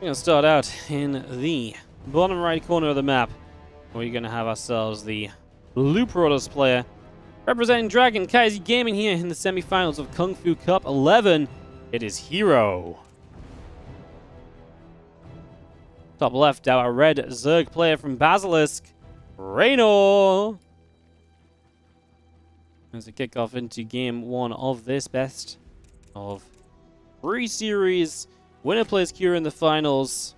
We're going to start out in the bottom right corner of the map. We're going to have ourselves the Blue Protoss player representing Dragon Kaiser Gaming here in the semifinals of Kung Fu Cup 11. It is herO. Top left, our red Zerg player from Basilisk, Reynor. As a kickoff into game one of this best of 3 series. Winner plays Cure in the finals.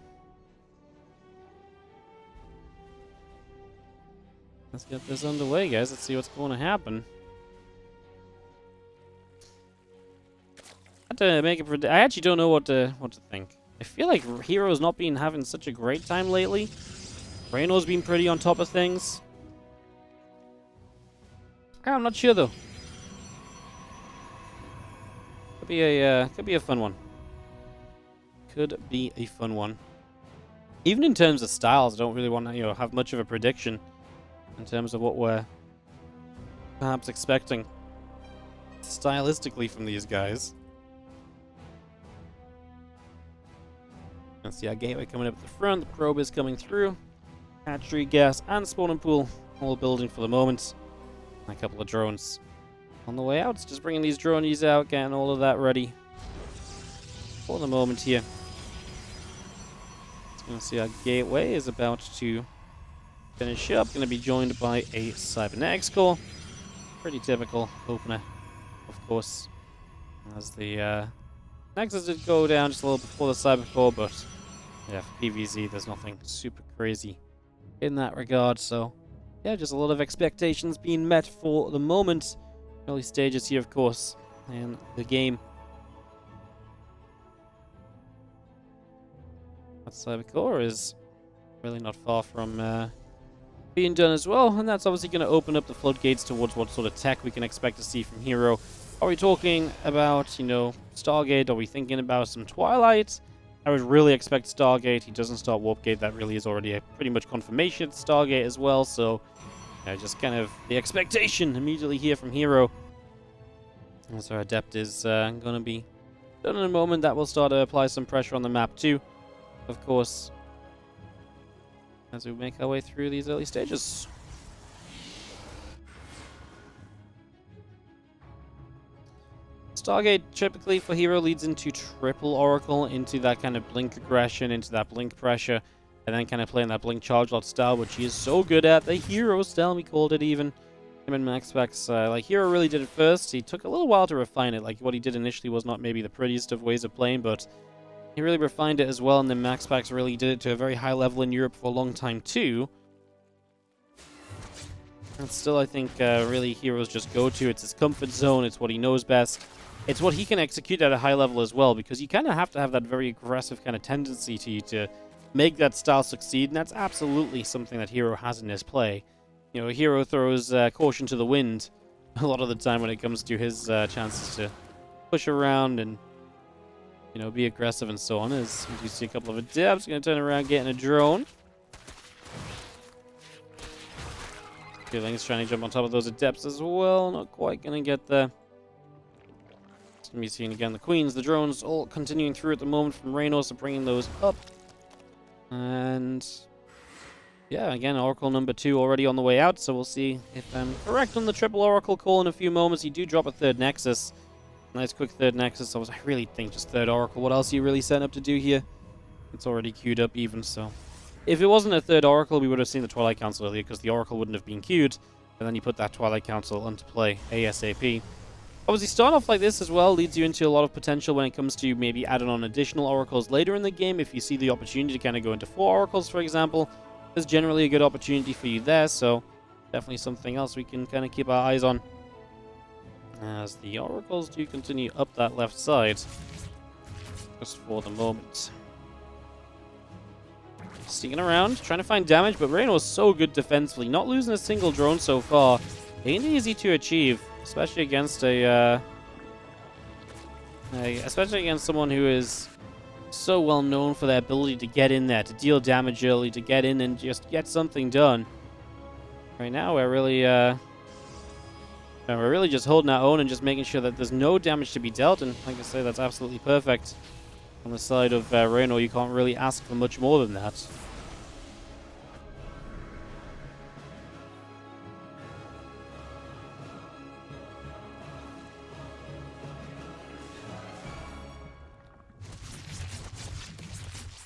Let's get this underway, guys. Let's see what's going to happen. I had to make a I actually don't know what to think. I feel like herO's not been having such a great time lately. Reynor's been pretty on top of things. I'm not sure though. Could be a fun one. Could be a fun one. Even in terms of styles, I don't really want to have much of a prediction in terms of what we're perhaps expecting stylistically from these guys. Let's see our gateway coming up at the front. The probe is coming through. Hatchery, gas, and spawning pool all building for the moment. And a couple of drones on the way out. Just bringing these dronies out, getting all of that ready for the moment here. Going to see our gateway is about to finish up. Going to be joined by a cybernetics core. Pretty typical opener, of course. As the Nexus did go down just a little before the cyber core, but yeah, for PvZ there's nothing super crazy in that regard. So yeah, just a lot of expectations being met for the moment. Early stages here, of course, in the game. That cyber core is really not far from being done as well, and that's obviously going to open up the floodgates towards what sort of tech we can expect to see from herO. Are we talking about, Stargate? Are we thinking about some Twilight? I would really expect Stargate. He doesn't start Warp Gate. That really is already a pretty much confirmation. Stargate as well, so just kind of the expectation immediately here from herO. So our Adept is going to be done in a moment. That will start to apply some pressure on the map too, of course, as we make our way through these early stages. Stargate typically for herO leads into triple Oracle, into that kind of blink aggression, into that blink pressure, and then kind of playing that blink charge lot style, which he is so good at. The herO style, we called it even. Him and Max Specs, herO really did it first. He took a little while to refine it. Like, what he did initially was not maybe the prettiest of ways of playing, but he really refined it as well, and then Max Specs really did it to a very high level in Europe for a long time too. And still, I think, really herO's just go-to. It's his comfort zone. It's what he knows best. It's what he can execute at a high level as well, because you kind of have to have that very aggressive kind of tendency to make that style succeed, and that's absolutely something that herO has in his play. herO throws caution to the wind a lot of the time when it comes to his chances to push around and, be aggressive and so on. As you see a couple of Adepts going to turn around, getting a drone. Feelings trying to jump on top of those Adepts as well. Not quite going to get there. It's going to be seeing again the Queens, the drones, all continuing through at the moment from Reynor, so bringing those up. And yeah, again, Oracle number 2 already on the way out, so we'll see if I'm correct on the triple Oracle call in a few moments. You do drop a third Nexus. Nice quick third Nexus. I really think just third Oracle. What else are you really set up to do here? It's already queued up even, so. If it wasn't a third Oracle, we would have seen the Twilight Council earlier, because the Oracle wouldn't have been queued. And then you put that Twilight Council into play ASAP. Obviously, starting off like this as well leads you into a lot of potential when it comes to maybe adding on additional Oracles later in the game. If you see the opportunity to kind of go into 4 Oracles, for example, there's generally a good opportunity for you there, so definitely something else we can kind of keep our eyes on as the Oracles do continue up that left side just for the moment. Sneaking around, trying to find damage, but Reynor was so good defensively, not losing a single drone so far. Ain't easy to achieve, especially against especially against someone who is so well known for their ability to get in there, to deal damage early, to get in and just get something done. Right now, we're really just holding our own and just making sure that there's no damage to be dealt. And like I say, that's absolutely perfect. On the side of Reynor, you can't really ask for much more than that.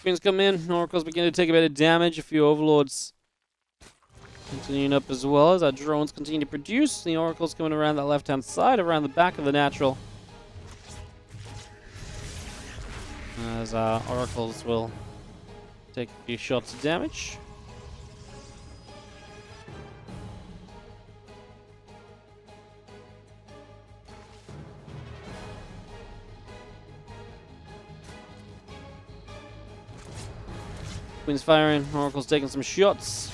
Queens come in, Oracles begin to take a bit of damage, a few Overlords continuing up as well as our drones continue to produce. The Oracles coming around that left-hand side, around the back of the natural. As our Oracles will take a few shots of damage. Queen's firing, Oracle's taking some shots.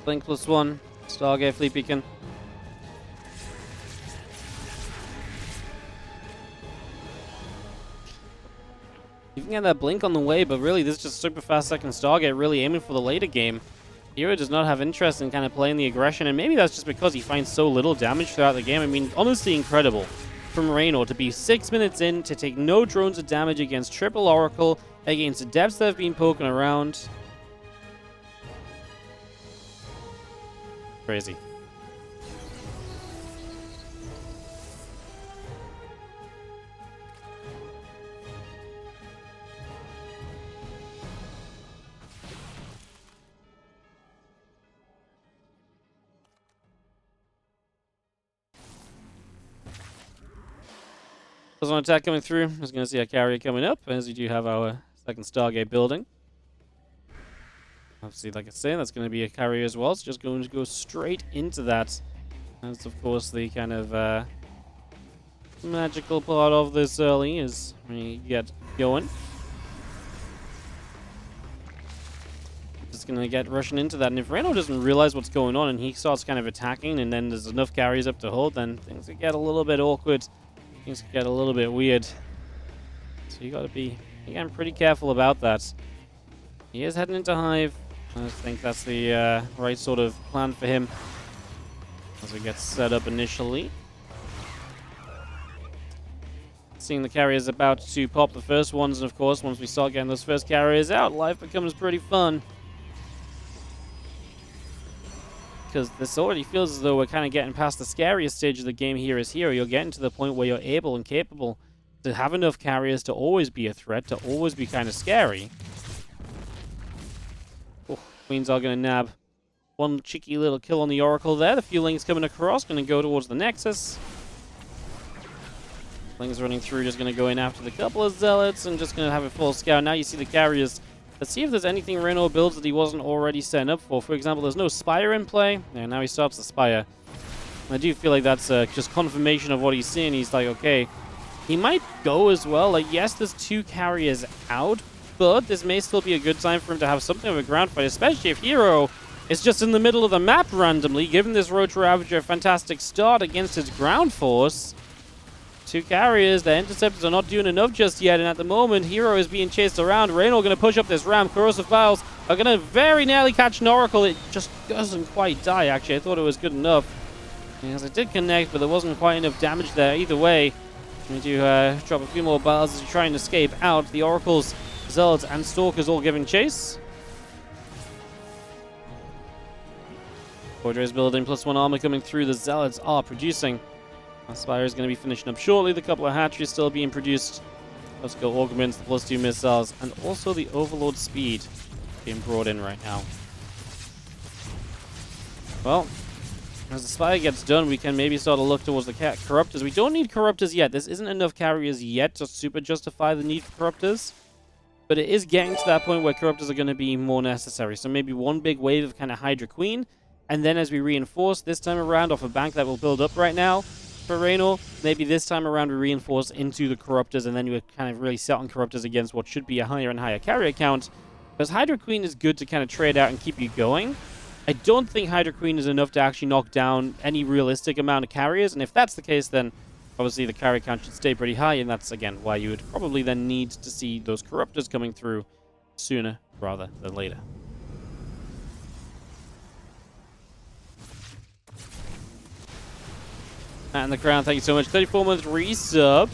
Blink +1, Stargate Fleet Beacon. You can get that blink on the way, but really this is just super fast second Stargate really aiming for the later game. herO does not have interest in kind of playing the aggression, and maybe that's just because he finds so little damage throughout the game. I mean, honestly incredible from Reynor to be 6 minutes in, to take no drones of damage against triple Oracle, against the depths that have been poking around. Crazy. There's an attack coming through. I was going to see a carrier coming up, as we do have our second Stargate building. Obviously, like I say, that's going to be a carrier as well. It's just going to go straight into that. That's, of course, the kind of magical part of this early is when you get going. Just going to get rushing into that. And if Reynor doesn't realize what's going on and he starts kind of attacking and then there's enough carriers up to hold, then things could get a little bit awkward. Things could get a little bit weird. So you got to be, again, pretty careful about that. He is heading into Hive. I think that's the right sort of plan for him as we get set up initially. Seeing the carriers about to pop the first ones, and of course, once we start getting those first carriers out, life becomes pretty fun. Because this already feels as though we're kind of getting past the scariest stage of the game here as herO. You're getting to the point where you're able and capable to have enough carriers to always be a threat, to always be kind of scary. Oh, Queens are going to nab one cheeky little kill on the Oracle there. The few links coming across, going to go towards the Nexus. Lings running through, just going to go in after the couple of Zealots and just going to have a full scout. Now you see the carriers. Let's see if there's anything Reynor builds that he wasn't already setting up for. For example, there's no Spire in play. Yeah, now he stops the Spire. I do feel like that's just confirmation of what he's seeing. He's like, okay, he might go as well. Like, yes, there's two carriers out, but this may still be a good time for him to have something of a ground fight, especially if herO is just in the middle of the map randomly, giving this Roach Ravager a fantastic start against his ground force. Two carriers, the interceptors are not doing enough just yet, and at the moment, herO is being chased around. Reynor going to push up this ramp. Corrosive Vials are going to very nearly catch an Oracle. It just doesn't quite die, actually. I thought it was good enough. Yes, it did connect, but there wasn't quite enough damage there. Either way, we do drop a few more bars as we try and escape out. The Oracles, Zealots, and Stalkers all giving chase. Fortress building, +1 armor coming through. The Zealots are producing. Spire is going to be finishing up shortly. The couple of hatcheries still being produced. Let's go augments, the +2 missiles, and also the Overlord speed being brought in right now. Well, as the Spire gets done, we can maybe start to look towards the Corruptors. We don't need Corruptors yet. This isn't enough carriers yet to super justify the need for Corruptors. But it is getting to that point where Corruptors are going to be more necessary. So maybe one big wave of kind of Hydra Queen. And then as we reinforce this time around off a bank that will build up right now, for Reynor, maybe this time around we reinforce into the Corruptors, and then you kind of really set on Corruptors against what should be a higher and higher carrier count. Because Hydra Queen is good to kind of trade out and keep you going. I don't think Hydra Queen is enough to actually knock down any realistic amount of carriers, and if that's the case, then obviously the carrier count should stay pretty high, and that's, again, why you would probably then need to see those Corruptors coming through sooner rather than later. And the crown, thank you so much. 34-month resub.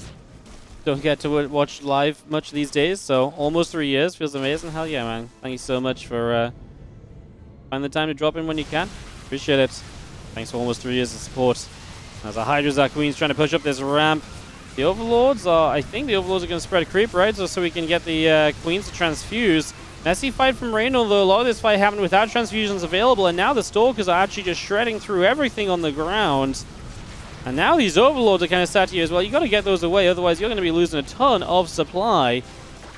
Don't get to watch live much these days, so almost 3 years. Feels amazing. Hell yeah, man. Thank you so much for finding the time to drop in when you can. Appreciate it. Thanks for almost 3 years of support. As the Hydras, our queens, trying to push up this ramp. The Overlords are, I think the Overlords are going to spread a creep, right? So we can get the queens to transfuse. Messy fight from Reynor, though. A lot of this fight happened without transfusions available, and now the Stalkers are actually just shredding through everything on the ground. And now these Overlords are kind of sat here as well. You got to get those away, otherwise you're going to be losing a ton of supply.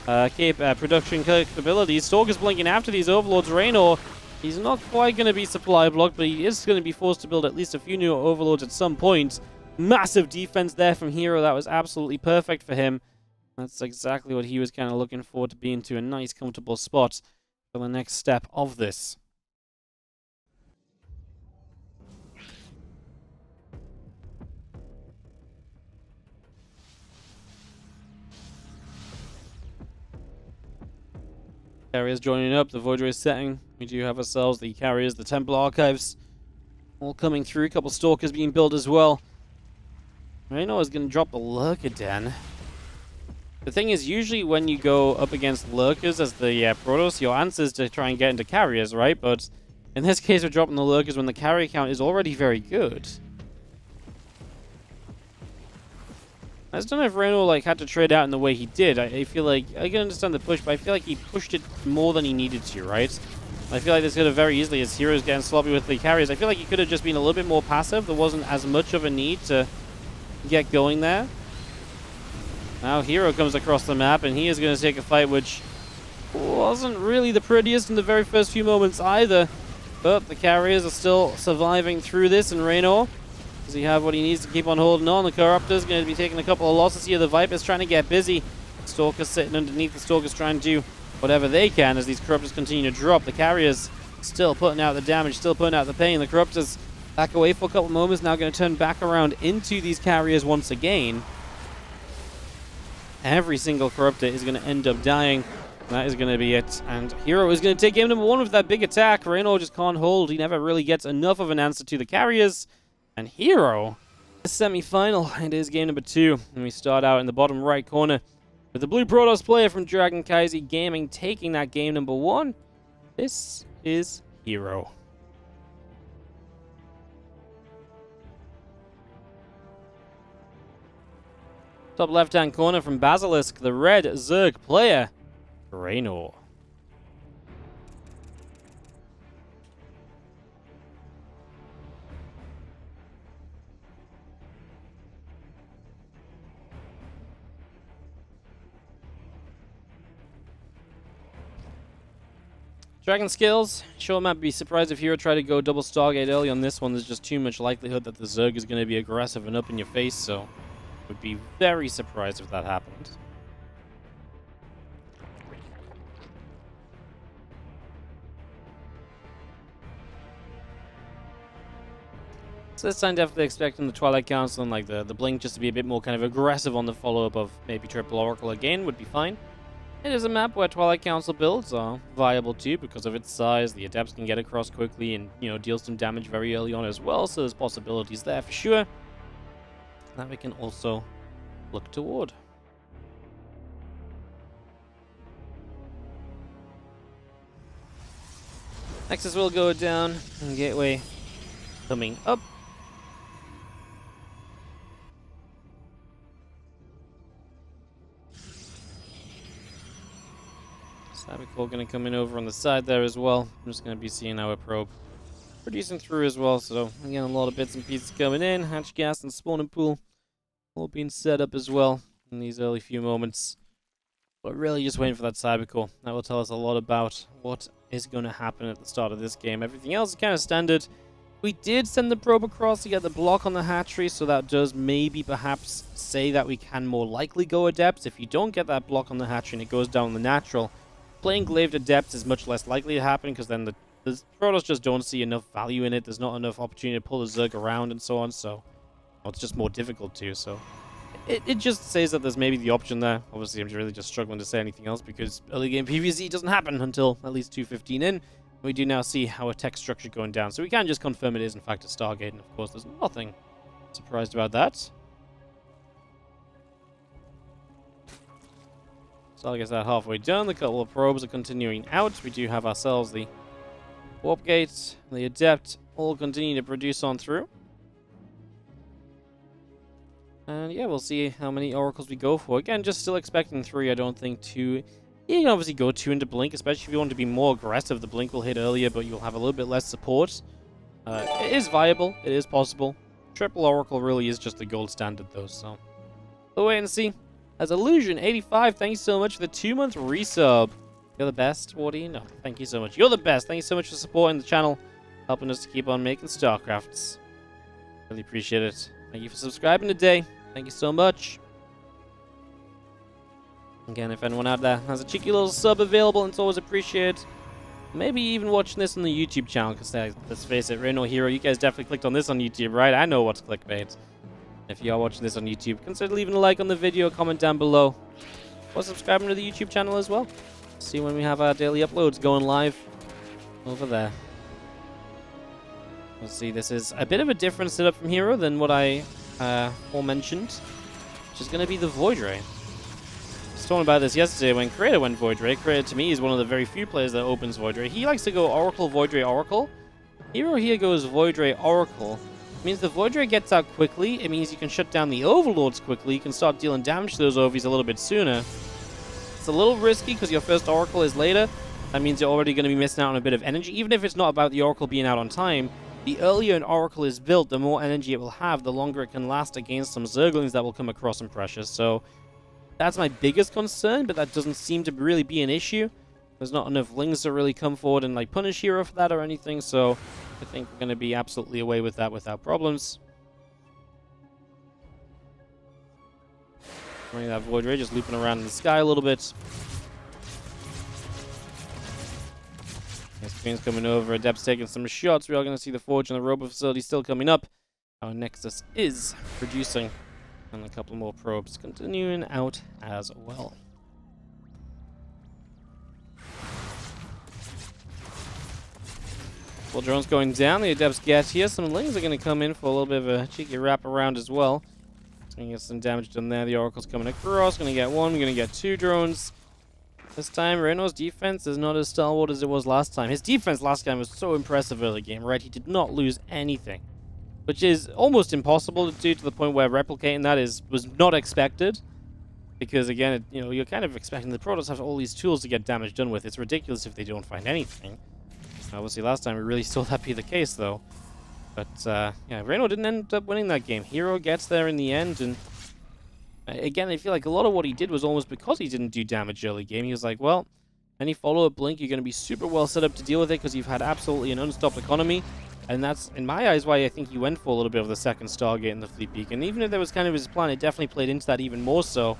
Production capabilities. Stalkers blinking after these Overlords. Reynor, he's not quite going to be supply blocked, but he is going to be forced to build at least a few new Overlords at some point. Massive defense there from herO. That was absolutely perfect for him. That's exactly what he was kind of looking for, to be into a nice, comfortable spot for the next step of this. Carriers joining up, the Void Ray setting. We do have ourselves the carriers, the Temple Archives, all coming through. A couple Stalkers being built as well. Reynor is going to drop the Lurker Den. The thing is, usually when you go up against Lurkers as the Protoss, your answer is to try and get into carriers, right? But in this case, we're dropping the Lurkers when the carrier count is already very good. I just don't know if Reynor had to trade out in the way he did. I feel like, I can understand the push, but I feel like he pushed it more than he needed to, right? I feel like this could have very easily, as hero's getting sloppy with the carriers, I feel like he could have just been a little bit more passive. There wasn't as much of a need to get going there. Now herO comes across the map, and he is going to take a fight which wasn't really the prettiest in the very first few moments either. But the carriers are still surviving through this, and Reynor, does he have what he needs to keep on holding on? The Corruptor's going to be taking a couple of losses here. The Viper's trying to get busy. Stalker's sitting underneath. The Stalker's trying to do whatever they can as these Corruptors continue to drop. The carriers still putting out the damage, still putting out the pain. The Corruptors back away for a couple of moments, now going to turn back around into these carriers once again. Every single Corruptor is going to end up dying. That is going to be it. And herO is going to take game number 1 with that big attack. Reynor just can't hold. He never really gets enough of an answer to the carriers. And herO, the semi-final, it is game number 2. And we start out in the bottom right corner with the blue Protoss player from Dragon Kaiser Gaming taking that game number 1. This is herO. Top left-hand corner from Basilisk, the red Zerg player, Reynor. Dragon skills. Sure, might be surprised if herO tried to go double Stargate early on this one. There's just too much likelihood that the Zerg is going to be aggressive and up in your face, so would be very surprised if that happened. So this time definitely expecting the Twilight Council and the Blink just to be a bit more kind of aggressive on the follow-up of maybe Triple Oracle again would be fine. It is a map where Twilight Council builds are viable too because of its size. The Adepts can get across quickly and, deal some damage very early on as well, so there's possibilities there for sure that we can also look toward. Nexus will go down, and Gateway coming up. Savicore going to come in over on the side there as well. I'm just going to be seeing our probe producing through as well. So again, a lot of bits and pieces coming in. Hatch gas and spawning pool all being set up as well in these early few moments. But really just waiting for that Cybercore. That will tell us a lot about what is going to happen at the start of this game. Everything else is kind of standard. We did send the probe across to get the block on the hatchery, so that does maybe perhaps say that we can more likely go Adepts. If you don't get that block on the hatchery and it goes down the natural, playing Glaved Adepts is much less likely to happen because then the Protoss just don't see enough value in it. There's not enough opportunity to pull the Zerg around and so on, so it's just more difficult too. So it just says that there's maybe the option there. Obviously, I'm really just struggling to say anything else because early game PvZ doesn't happen until at least 2:15 in. We do now see our tech structure going down, so we can just confirm it is in fact a Stargate, and of course there's nothing Surprised about that. So I guess that halfway done. The couple of probes are continuing out. We do have ourselves the warp gate, the adept, all continue to produce on through. And yeah, we'll see how many oracles we go for. Again, just still expecting 3. I don't think 2. You can obviously go 2 into blink, especially if you want to be more aggressive. The blink will hit earlier, but you'll have a little bit less support. It is viable. It is possible. Triple oracle really is just the gold standard, though. So we'll wait and see. As Illusion85, thank you so much for the 2-month resub. You're the best, Wardy. No, thank you so much. You're the best. Thank you so much for supporting the channel, helping us to keep on making StarCrafts. Really appreciate it. Thank you for subscribing today. Thank you so much. Again, if anyone out there has a cheeky little sub available, it's always appreciated. Maybe even watching this on the YouTube channel, because let's face it, Reynor, herO, you guys definitely clicked on this on YouTube, right? I know what's clickbait. If you are watching this on YouTube, consider leaving a like on the video, comment down below, or subscribing to the YouTube channel as well. See when we have our daily uploads going live over there. Let's see, this is a bit of a different setup from herO than what I aforementioned, which is going to be the Void Ray. I was talking about this yesterday when Creator went Void Ray. Creator, to me, is one of the very few players that opens Void Ray. He likes to go Oracle, Void Ray, Oracle. herO here goes Void Ray, Oracle. It means the Void Ray gets out quickly. It means you can shut down the Overlords quickly. You can start dealing damage to those Ovies a little bit sooner. It's a little risky because your first Oracle is later. That means you're already going to be missing out on a bit of energy. Even if it's not about the Oracle being out on time, the earlier an Oracle is built, the more energy it will have, the longer it can last against some Zerglings that will come across in Precious. So that's my biggest concern, but that doesn't seem to really be an issue. There's not enough Lings to really come forward and like punish herO for that or anything, so I think we're going to be absolutely away with that without problems. Running that Void Ray, just looping around in the sky a little bit. Nice Queen's coming over, Adept's taking some shots. We are going to see the Forge and the Robo Facility still coming up. Our Nexus is producing, and a couple more probes continuing out as well. Well, drones going down, the Adepts get here. Some Lings are going to come in for a little bit of a cheeky wrap around as well. Going to get some damage done there. The Oracle's coming across. Going to get 1. We're going to get 2 drones. This time, Reynor's defense is not as stalwart as it was last time. His defense last game was so impressive early game, right? He did not lose anything, which is almost impossible to do, to the point where replicating that was not expected. Because again, you're kind of expecting the Protoss have all these tools to get damage done with. It's ridiculous if they don't find anything. Obviously, last time we really saw that be the case, though. But yeah, Reynor didn't end up winning that game. herO gets there in the end, and again, I feel like a lot of what he did was almost because he didn't do damage early game. He was like, well, any follow-up blink, you're going to be super well set up to deal with it because you've had absolutely an unstopped economy. And that's, in my eyes, why I think he went for a little bit of the second Stargate in the Fleet Peak. And even if that was kind of his plan, it definitely played into that even more so.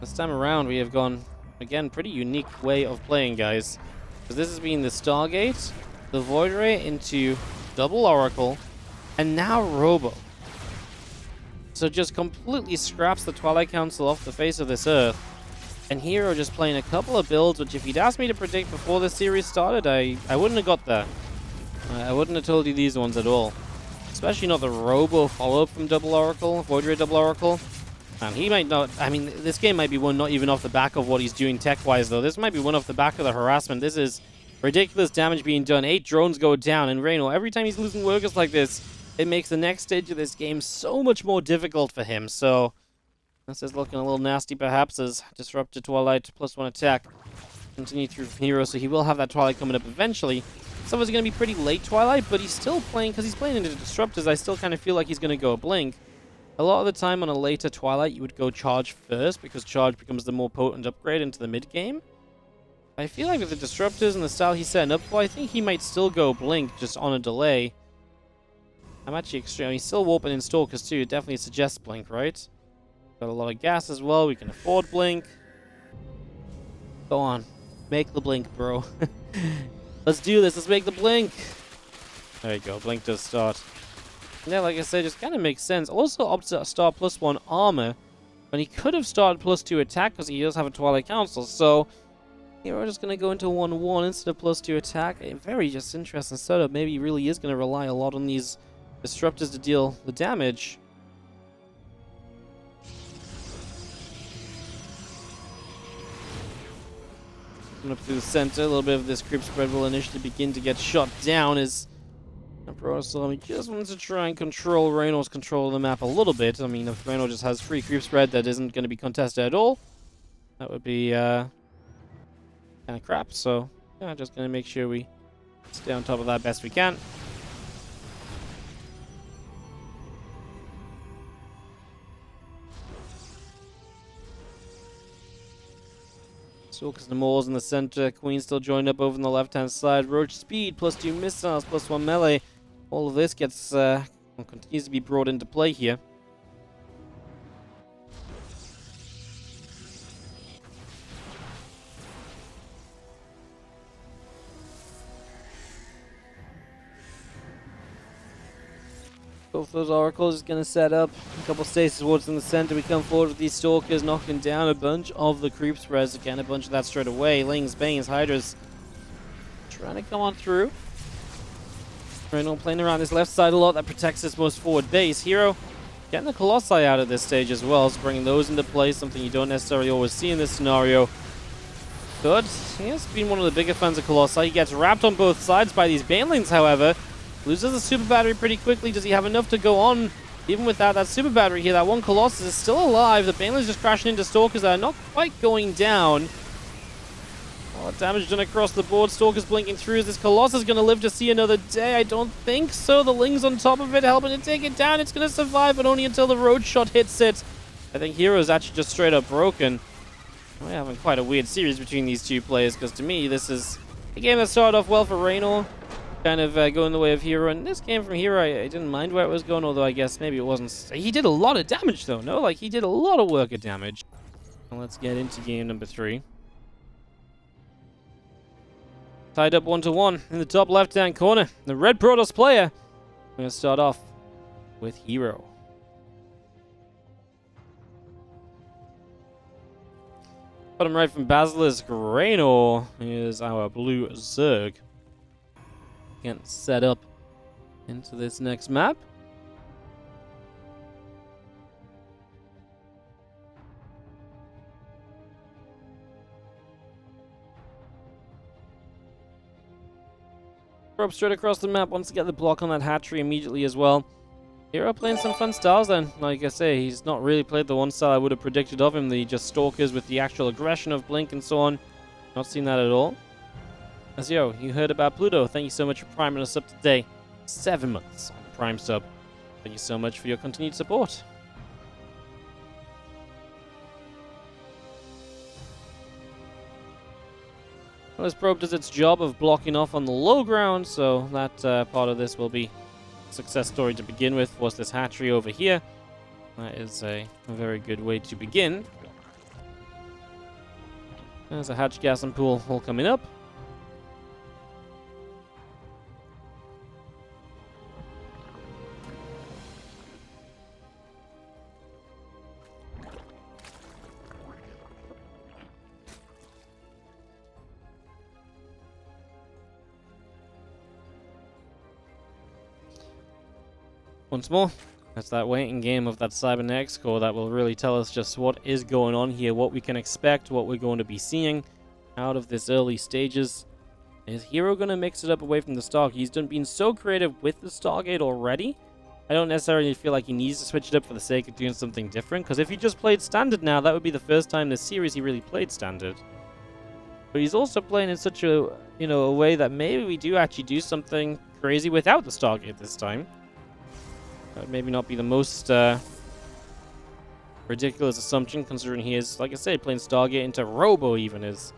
This time around, we have gone, again, pretty unique way of playing, guys. Because this has been the Stargate, the Void Ray into double Oracle, and now Robo. So just completely scraps the Twilight Council off the face of this Earth. And herO just playing a couple of builds, which if you'd asked me to predict before the series started, I wouldn't have got there. I wouldn't have told you these ones at all. Especially not the Robo follow-up from double Oracle, Void Ray double Oracle. And he might not, I mean, this game might be one not even off the back of what he's doing tech-wise, though. This might be one off the back of the harassment. This is ridiculous damage being done. 8 drones go down, and Reynor, every time he's losing workers like this, it makes the next stage of this game so much more difficult for him. So this is looking a little nasty, perhaps, as Disrupted Twilight +1 attack continue through herO, so he will have that Twilight coming up eventually. So it's going to be pretty late Twilight, but he's still playing, because he's playing into Disruptors, I still kind of feel like he's going to go Blink. A lot of the time on a later Twilight, you would go Charge first, because Charge becomes the more potent upgrade into the mid-game. I feel like with the Disruptors and the style he's setting up for, I think he might still go Blink, just on a delay. I'm actually extreme. He's still warping in Stalkers too. It definitely suggests Blink, right? Got a lot of gas as well. We can afford Blink. Go on. Make the Blink, bro. Let's do this. Let's make the Blink. There you go. Blink does start. Yeah, like I said, just kind of makes sense. Also opted to start +1 armor when he could have started +2 attack because he does have a Twilight Council. So Here we're just going to go into 1-1 instead of +2 attack. A very just interesting setup. Maybe he really is going to rely a lot on these disruptors to deal the damage. Coming up through the center, a little bit of this creep spread will initially begin to get shot down as Emperor just wants to try and control Reynor's control of the map a little bit. I mean, if Reynor just has free creep spread that isn't going to be contested at all, that would be kind of crap. So, yeah, just going to make sure we stay on top of that best we can. Stalkers and Moors in the center. Queen still joined up over on the left-hand side. Roach speed, +2 missiles, +1 melee. All of this gets continues to be brought into play here. Both those oracles is going to set up a couple stasis wards in the center. We come forward with these stalkers, knocking down a bunch of the creep spreads. Again, a bunch of that straight away. Lings, Banes, Hydras trying to come on through. Reynor playing around this left side a lot. That protects his most forward base. herO getting the Colossi out at this stage as well, so bringing those into play, something you don't necessarily always see in this scenario. But he has been one of the bigger fans of Colossi. He gets wrapped on both sides by these Banelings, however. Loses the super battery pretty quickly. Does he have enough to go on? Even without that super battery here, that one Colossus is still alive. The Banelings just crashing into Stalkers that are not quite going down. A lot of damage done across the board. Stalkers blinking through. Is this Colossus going to live to see another day? I don't think so. The Lings on top of it helping to take it down. It's going to survive, but only until the road shot hits it. I think hero's actually just straight up broken. We're having quite a weird series between these two players, because to me, this is a game that started off well for Reynor. Kind of going the way of herO, and this game from herO, I didn't mind where it was going, although I guess maybe it wasn't. He did a lot of damage though, no? Like, he did a lot of work of damage. Well, let's get into game number 3. Tied up 1-1 in the top left-hand corner. The red Protoss player. We're going to start off with herO. Bottom right from Basilisk, Reynor is our blue Zerg. Getting set up into this next map. Up straight across the map, wants to get the block on that hatchery immediately as well. herO playing some fun styles then. Like I say, he's not really played the one style I would have predicted of him, the just stalkers with the actual aggression of Blink and so on. Not seen that at all. As yo, you heard about Pluto. Thank you so much for priming us up today. 7 months on the Prime sub. Thank you so much for your continued support. Well, this probe does its job of blocking off on the low ground, so that part of this will be a success story to begin with. Was this hatchery over here? That is a very good way to begin. There's a hatch gas and pool all coming up. Once more, that's that waiting game of that Cybernetics core that will really tell us just what is going on here, what we can expect, what we're going to be seeing out of this early stages. Is herO going to mix it up away from the Stark? He's been so creative with the Stargate already. I don't necessarily feel like he needs to switch it up for the sake of doing something different, because if he just played Standard now, that would be the first time this series he really played Standard. But he's also playing in such a, a way that maybe we do actually do something crazy without the Stargate this time. That would maybe not be the most ridiculous assumption, considering he is, like I say, playing Stargate into Robo even is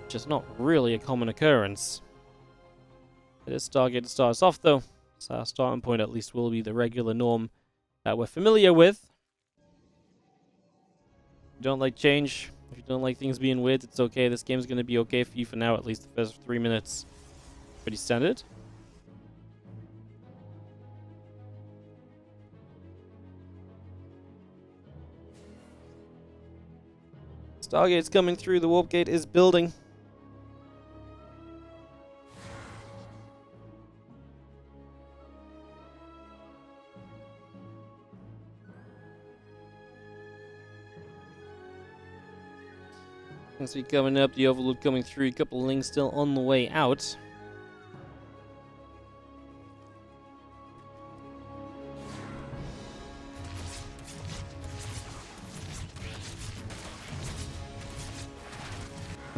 just not really a common occurrence. It is Stargate to start us off, though, so our starting point at least will be the regular norm that we're familiar with. If you don't like change, if you don't like things being weird, it's okay. This game's going to be okay for you for now, at least the first 3 minutes. Pretty standard. Stargate's coming through, the warp gate is building. As we coming up, the Overlord coming through, a couple of links still on the way out.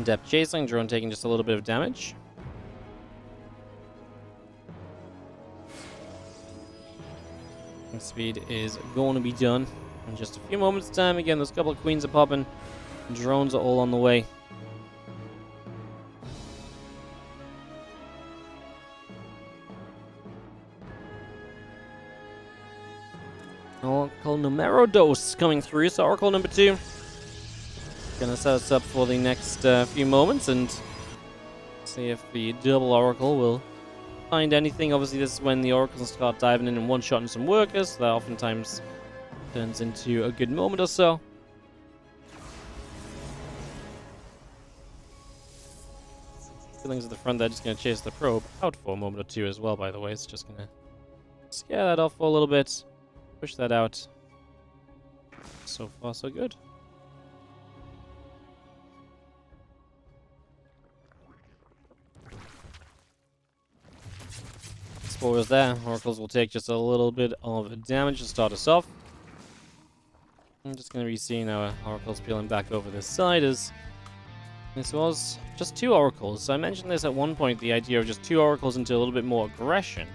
Depth chasing, drone taking just a little bit of damage. And speed is going to be done in just a few moments' time. Again, those couple of queens are popping. Drones are all on the way. Oracle numero dos coming through. So Oracle number 2. Gonna set us up for the next few moments and see if the double Oracle will find anything. Obviously, this is when the Oracles start diving in and one-shotting some workers. That oftentimes turns into a good moment or so. Feelings at the front, they're just going to chase the probe out for a moment or two as well, by the way. It's just going to scare that off for a little bit, push that out. So far, so good. Spoilers there. Oracles will take just a little bit of damage to start us off. I'm just going to be seeing our Oracles peeling back over this side as this was just 2 Oracles. So I mentioned this at one point, the idea of just 2 Oracles into a little bit more aggression.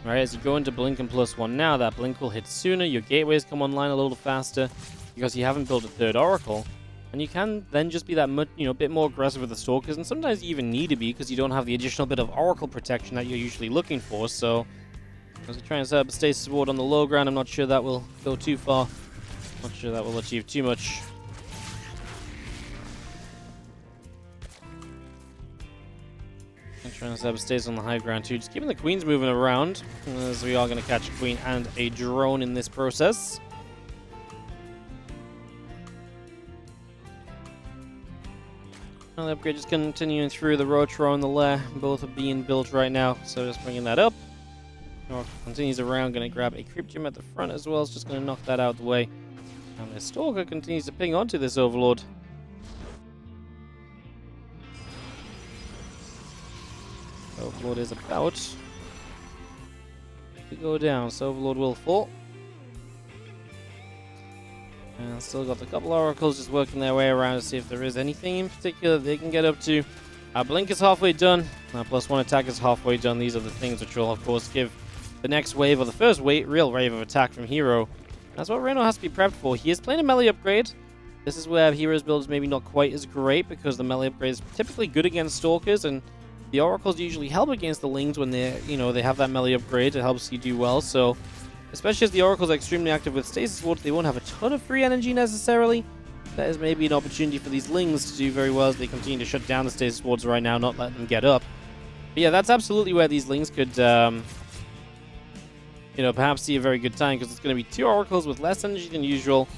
Right, as you go into Blink and +1 now, that Blink will hit sooner, your gateways come online a little faster because you haven't built a 3rd Oracle. And you can then just be that much, bit more aggressive with the Stalkers, and sometimes you even need to be because you don't have the additional bit of Oracle protection that you're usually looking for. So, as we try and set up a Stasis Ward on the low ground, I'm not sure that will go too far. Not sure that will achieve too much. And trying to set up a Stasis on the high ground too, just keeping the Queens moving around, as we are going to catch a Queen and a drone in this process. Well, the upgrade is continuing through the Rotro and the Lair. Both are being built right now, so just bringing that up. Oracle continues around, going to grab a Creep Gem at the front as well. It's just going to knock that out of the way. And the Stalker continues to ping onto this Overlord. Overlord is about to go down, so Overlord will fall. And still got a couple Oracles just working their way around to see if there is anything in particular they can get up to. Our Blink is halfway done. Our +1 attack is halfway done. These are the things which will, of course, give the next wave, or the first real wave of attack from herO. That's what Reynor has to be prepped for. He is playing a melee upgrade. This is where herO's build is maybe not quite as great because the melee upgrade is typically good against Stalkers, and the Oracles usually help against the Lings when they have that melee upgrade. It helps you do well, so especially as the Oracles are extremely active with Stasis Wards, they won't have a ton of free energy necessarily. That is maybe an opportunity for these Lings to do very well as they continue to shut down the Stasis Wards right now, not let them get up. But yeah, that's absolutely where these Lings could, perhaps see a very good time, because it's going to be 2 Oracles with less energy than usual.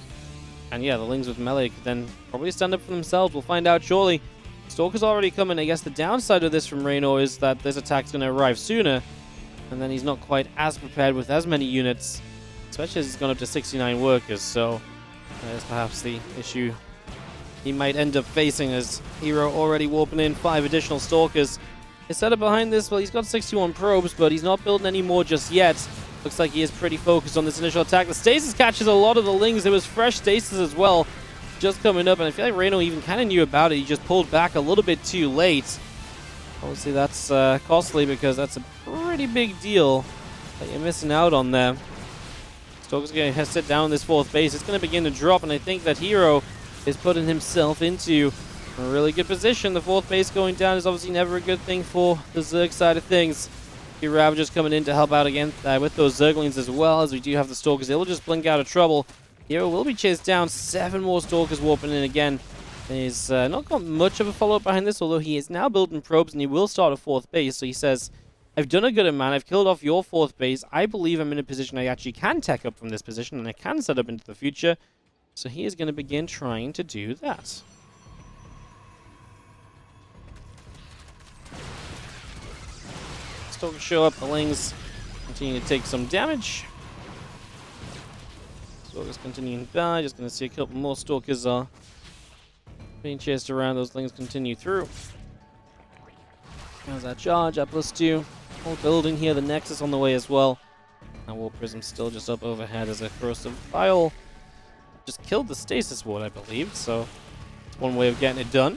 And yeah, the Lings with melee could then probably stand up for themselves. We'll find out shortly. Stalker's already coming. I guess the downside of this from Reynor is that this attack's going to arrive sooner. And then he's not quite as prepared with as many units, especially as he's gone up to 69 workers, so that is perhaps the issue he might end up facing, as herO already warping in 5 additional Stalkers. His setup behind this, well, he's got 61 probes, but he's not building any more just yet. Looks like he is pretty focused on this initial attack. The Stasis catches a lot of the Lings. There was fresh Stasis as well, just coming up, and I feel like Reynor even kind of knew about it. He just pulled back a little bit too late. Obviously, that's costly because that's a pretty big deal that you're missing out on there. Stalker's going to sit down on this 4th base. It's going to begin to drop, and I think that herO is putting himself into a really good position. The 4th base going down is obviously never a good thing for the Zerg side of things. Ravagers coming in to help out again with those Zerglings as well, as we do have the Stalkers. They will just blink out of trouble. herO will be chased down. 7 more Stalkers warping in again. He's not got much of a follow-up behind this, although he is now building probes and he will start a 4th base. So he says, I've done a good amount. I've killed off your 4th base. I believe I'm in a position I actually can tech up from this position and I can set up into the future. So he is going to begin trying to do that. Stalkers show up. The Lings continue to take some damage. Stalkers continuing by. Just going to see a couple more Stalkers are Being chased around, those Lings continue through. There's that charge, at +2. Whole building here, the Nexus on the way as well. Now War Prism still just up overhead as a corrosive vial. Just killed the stasis ward, I believe, so it's one way of getting it done.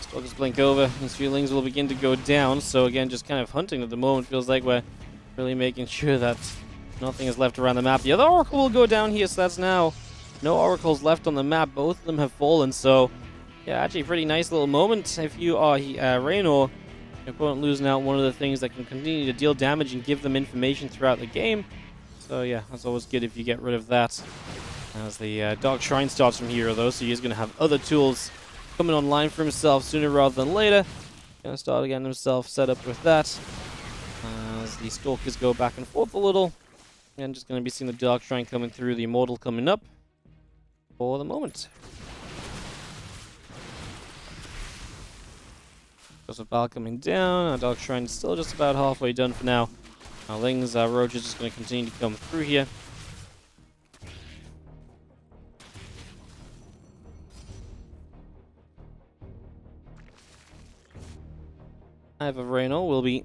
Still just blink over. These few Lings will begin to go down, so again, just kind of hunting at the moment. Feels like we're really making sure that nothing is left around the map. The other Oracle will go down here, so that's now no Oracles left on the map. Both of them have fallen, so yeah, actually pretty nice little moment. If you are Reynor, your opponent losing out one of the things that can continue to deal damage and give them information throughout the game. So yeah, that's always good if you get rid of that. As the Dark Shrine starts from here, though, so he's going to have other tools coming online for himself sooner rather than later. Going to start getting himself set up with that. As the Stalkers go back and forth a little. And just going to be seeing the Dark Shrine coming through, the Immortal coming up for the moment. Joseph Bal coming down. Our Dark Shrine is still just about halfway done for now. Our Lings, Roach is just going to continue to come through here. However, Reynor will be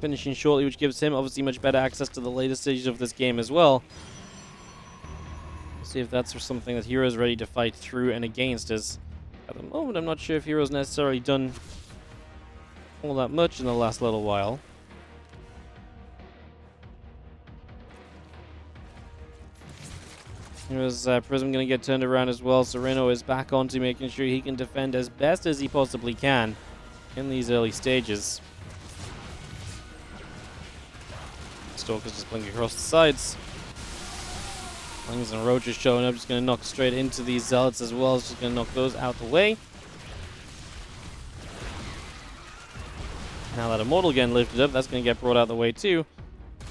finishing shortly, which gives him obviously much better access to the later stages of this game as well. We'll see if that's something that herO's ready to fight through and against, as at the moment I'm not sure if herO's necessarily done all that much in the last little while. herO's Prism going to get turned around as well, so Reynor is back onto making sure he can defend as best as he possibly can in these early stages. Stalkers just blinking across the sides. Lings and Roaches showing up, just going to knock straight into these Zealots as well. Just going to knock those out the way. Now that Immortal again lifted up, that's going to get brought out the way too.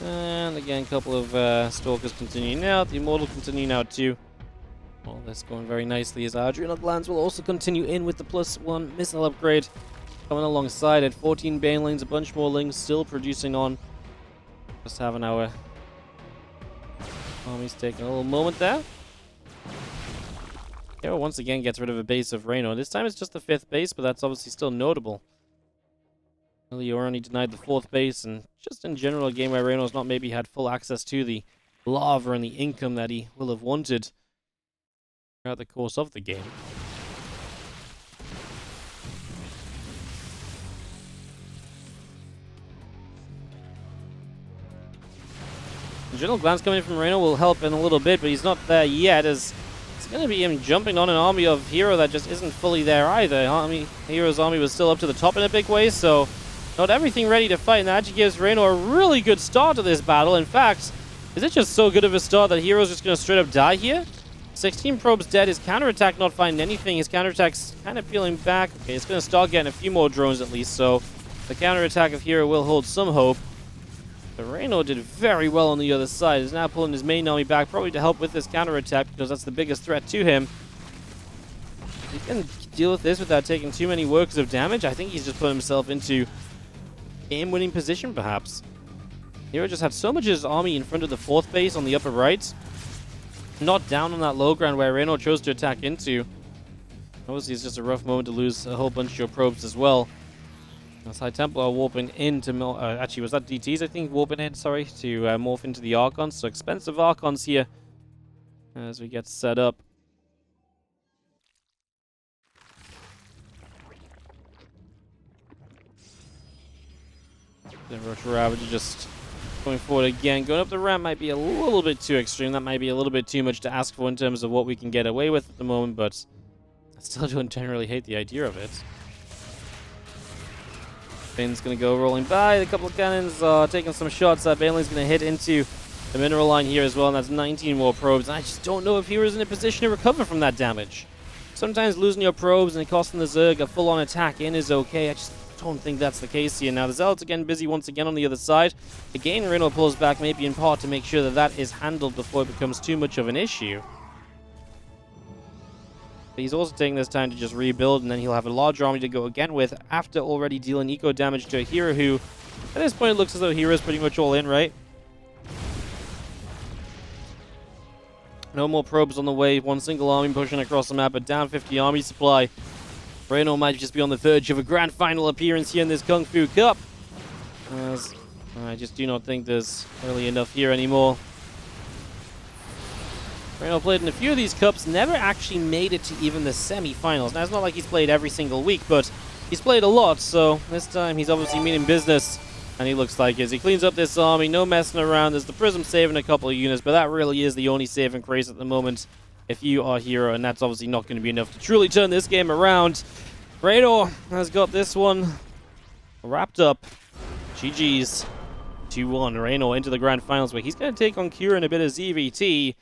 And again, a couple of Stalkers continuing out. The Immortal continuing out too. All this going very nicely as our Adrenal Glands will also continue in with the +1 missile upgrade coming alongside it. 14 Banelings, a bunch more Lings still producing on. Just having our armies taking a little moment there. herO once again gets rid of a base of Reynor. This time it's just the 5th base, but that's obviously still notable. You're only denied the 4th base, and just in general, a game where Reynor's not maybe had full access to the lava and the income that he will have wanted throughout the course of the game. The general glance coming in from Reynor will help in a little bit, but he's not there yet, as it's going to be him jumping on an army of herO that just isn't fully there either. herO's army was still up to the top in a big way, so not everything ready to fight, and that actually gives Reynor a really good start to this battle. In fact, is it just so good of a start that herO's just going to straight up die here? 16 probes dead, his counterattack not finding anything, his counterattack's kind of peeling back. Okay, it's going to start getting a few more drones at least, so the counterattack of herO will hold some hope. But Reynor did very well on the other side. He's now pulling his main army back, probably to help with this counterattack, because that's the biggest threat to him. He can deal with this without taking too many workers of damage. I think he's just put himself into game-winning position, perhaps. herO just had so much of his army in front of the 4th base on the upper right, not down on that low ground where Reynor chose to attack into. Obviously, it's just a rough moment to lose a whole bunch of your probes as well. That's High Templar warping into... actually, was that DTs, I think, warping in, sorry, to morph into the Archons. So expensive Archons here as we get set up. Then Roach Ravager just going forward again. Going up the ramp might be a little bit too extreme. That might be a little bit too much to ask for in terms of what we can get away with at the moment, but I still don't generally hate the idea of it. Bane's going to go rolling by. A couple of cannons are taking some shots. Baneling's going to hit into the mineral line here as well, and that's 19 more probes. And I just don't know if herO's in a position to recover from that damage. Sometimes losing your probes and costing the Zerg a full-on attack in is okay. I just don't think that's the case here. Now, the Zealot's again busy once again on the other side. Again, Reynor pulls back maybe in part to make sure that that is handled before it becomes too much of an issue. But he's also taking this time to just rebuild, and then he'll have a large army to go again with after already dealing eco damage to a herO who, at this point, it looks as though herO's pretty much all in, right? No more probes on the way. One single army pushing across the map, but down 50 army supply. Reynor might just be on the verge of a grand final appearance here in this Kung Fu Cup. As I just do not think there's really enough here anymore. Reynor played in a few of these cups, never actually made it to even the semi-finals. Now, it's not like he's played every single week, but he's played a lot, so this time he's obviously meaning business. And he looks like as he cleans up this army, no messing around. There's the Prism saving a couple of units, but that really is the only saving grace at the moment if you are herO, and that's obviously not going to be enough to truly turn this game around. Reynor has got this one wrapped up. GG's. 2-1. Reynor into the grand finals, where he's going to take on Kira in a bit of ZvP.